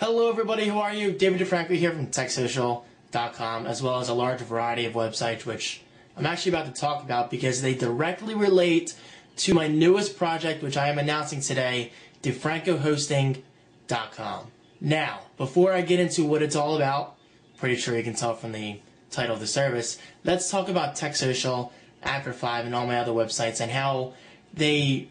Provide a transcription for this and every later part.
Hello everybody, how are you? David Franco here from TechSocial.com, as well as a large variety of websites which I'm actually about to talk about because they directly relate to my newest project which I am announcing today, DeFrancoHosting.com. Now, before I get into what it's all about, pretty sure you can tell from the title of the service, let's talk about TechSocial, After5, and all my other websites and how they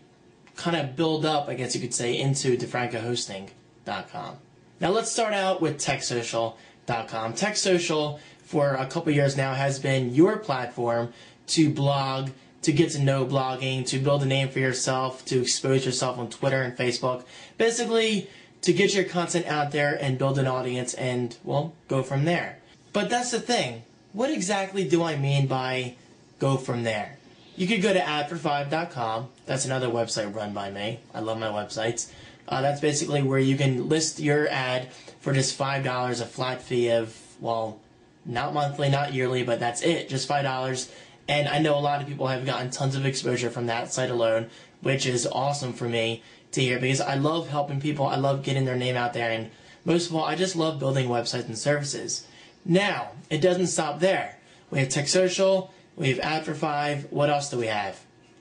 kind of build up, I guess you could say, into DeFrancoHosting.com. Now let's start out with TechSocial.com. TechSocial, for a couple years now, has been your platform to blog, to get to know blogging, to build a name for yourself, to expose yourself on Twitter and Facebook. Basically, to get your content out there and build an audience and, well, go from there. But that's the thing. What exactly do I mean by go from there? You could go to After5.com. That's another website run by me. I love my websites. That's basically where you can list your ad for just $5, a flat fee of, well, not monthly, not yearly, but that's it, just $5. And I know a lot of people have gotten tons of exposure from that site alone, which is awesome for me to hear because I love helping people. I love getting their name out there. And most of all, I just love building websites and services. Now, it doesn't stop there. We have TechSocial, we have After5. What else do we have?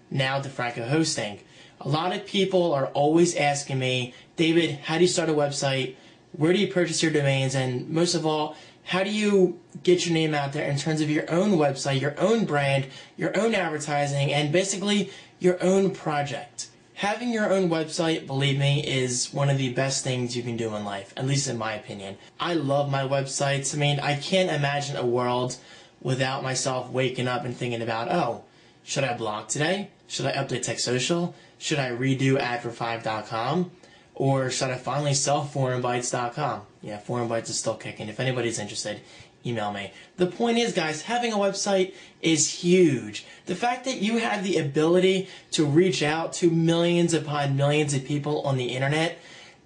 Now, DeFranco Hosting. A lot of people are always asking me, David, how do you start a website? Where do you purchase your domains? And most of all, how do you get your name out there in terms of your own website, your own brand, your own advertising, and basically your own project? Having your own website, believe me, is one of the best things you can do in life, at least in my opinion. I love my websites. I mean, I can't imagine a world without myself waking up and thinking about, oh, should I blog today? Should I update TechSocial? Should I redo After5.com? Or should I finally sell ForumBytes.com? Yeah, ForumBytes is still kicking. If anybody's interested, email me. The point is, guys, having a website is huge. The fact that you have the ability to reach out to millions upon millions of people on the internet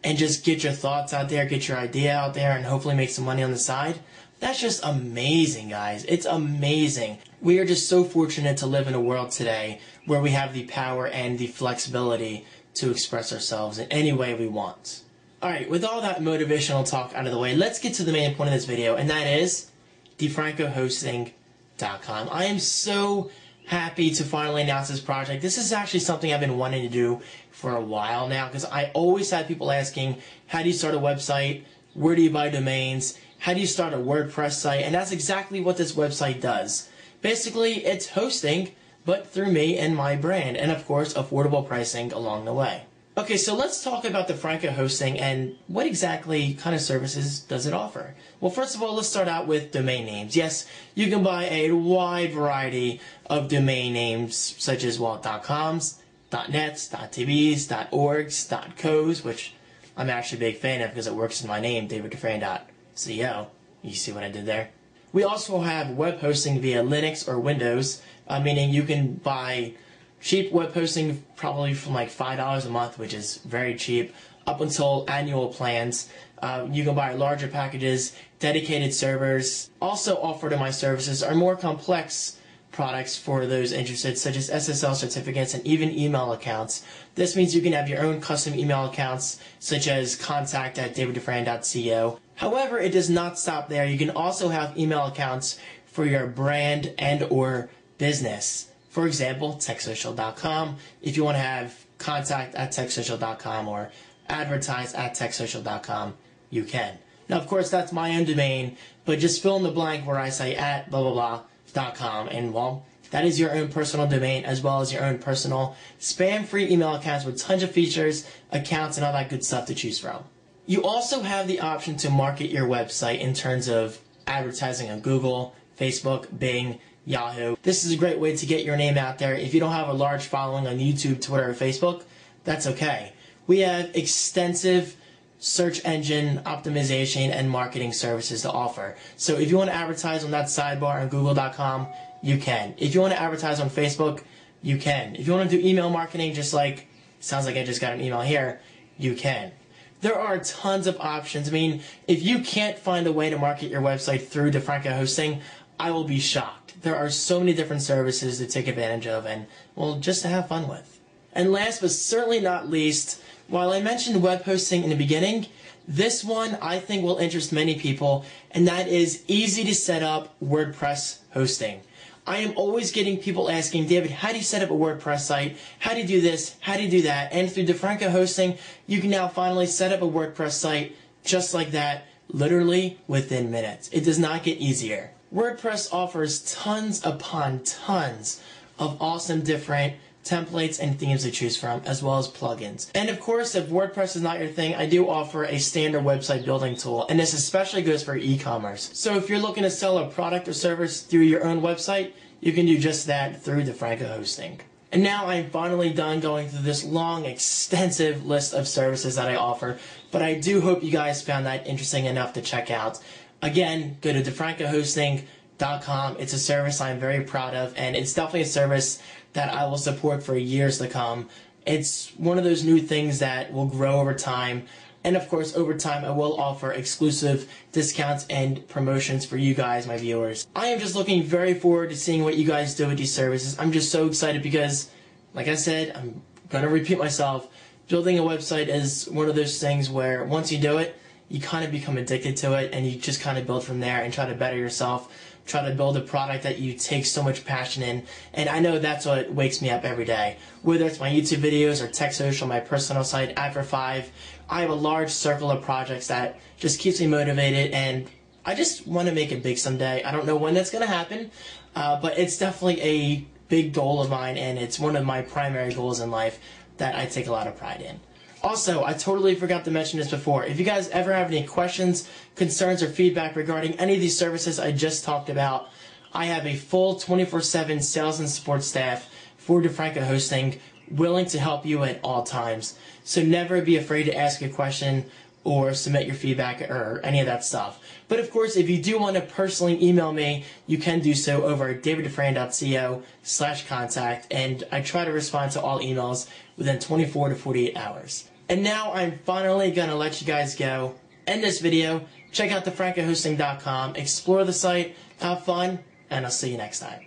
and just get your thoughts out there, get your idea out there, and hopefully make some money on the side, that's just amazing, guys. It's amazing. We are just so fortunate to live in a world today where we have the power and the flexibility to express ourselves in any way we want. Alright, with all that motivational talk out of the way, let's get to the main point of this video, and that is DeFrancoHosting.com. I am so happy to finally announce this project. This is actually something I've been wanting to do for a while now because I always had people asking, how do you start a website? Where do you buy domains? How do you start a WordPress site? And that's exactly what this website does. Basically, it's hosting, but through me and my brand, and of course, affordable pricing along the way. Okay, so let's talk about the Franco Hosting and what exactly kind of services does it offer. Well, first of all, let's start out with domain names. Yes, you can buy a wide variety of domain names, such as, well, .coms, .nets, .tvs, .orgs, .cos, which I'm actually a big fan of because it works in my name, daviddefran.co. You see what I did there? We also have web hosting via Linux or Windows, meaning you can buy cheap web hosting probably from like $5 a month, which is very cheap, up until annual plans. You can buy larger packages, dedicated servers. Also offered in my services are more complex products for those interested, such as SSL certificates and even email accounts. This means you can have your own custom email accounts, such as contact@daviddefran.co. However, it does not stop there. You can also have email accounts for your brand and or business. For example, TechSocial.com. If you want to have contact@TechSocial.com or advertise@TechSocial.com, you can. Now, of course, that's my own domain, but just fill in the blank where I say at blah, blah, blah.com, and, well, that is your own personal domain as well as your own personal spam-free email accounts with tons of features, accounts, and all that good stuff to choose from. You also have the option to market your website in terms of advertising on Google, Facebook, Bing, Yahoo. This is a great way to get your name out there. If you don't have a large following on YouTube, Twitter, or Facebook, that's okay. We have extensive search engine optimization and marketing services to offer. So if you want to advertise on that sidebar on Google.com, you can. If you want to advertise on Facebook, you can. If you want to do email marketing, just like, sounds like I just got an email here, you can. There are tons of options. I mean, if you can't find a way to market your website through DeFranco Hosting, I will be shocked. There are so many different services to take advantage of and, well, just to have fun with. And last but certainly not least, while I mentioned web hosting in the beginning, This one I think will interest many people, and that is easy to set up WordPress hosting. I am always getting people asking, David, how do you set up a WordPress site? How do you do this? How do you do that? And through Franco hosting, you can now finally set up a WordPress site just like that, literally within minutes. It does not get easier. WordPress offers tons upon tons of awesome different templates and themes to choose from, as well as plugins. And of course, if WordPress is not your thing, I do offer a standard website building tool, and this especially goes for e-commerce. So if you're looking to sell a product or service through your own website, you can do just that through Franco hosting. And now I'm finally done going through this long, extensive list of services that I offer, but I do hope you guys found that interesting enough to check out. Again, go to defrancohosting.com. It's a service I'm very proud of, and it's definitely a service that I will support for years to come. It's one of those new things that will grow over time. And of course, over time, I will offer exclusive discounts and promotions for you guys, my viewers. I am just looking very forward to seeing what you guys do with these services. I'm just so excited because, like I said, I'm going to repeat myself. Building a website is one of those things where once you do it, you kind of become addicted to it, and you just kind of build from there and try to better yourself. Try to build a product that you take so much passion in, and I know that's what wakes me up every day. Whether it's my YouTube videos or Tech Social, my personal site, After5, I have a large circle of projects that just keeps me motivated, and I just want to make it big someday. I don't know when that's going to happen, but it's definitely a big goal of mine, and it's one of my primary goals in life that I take a lot of pride in. Also, I totally forgot to mention this before. If you guys ever have any questions, concerns, or feedback regarding any of these services I just talked about, I have a full 24/7 sales and support staff for Franco hosting, willing to help you at all times. So never be afraid to ask a question or submit your feedback or any of that stuff. But of course, if you do want to personally email me, you can do so over at daviddefran.co/contact, and I try to respond to all emails within 24 to 48 hours. And now I'm finally going to let you guys go. End this video. Check out defrancohosting.com. Explore the site. Have fun. And I'll see you next time.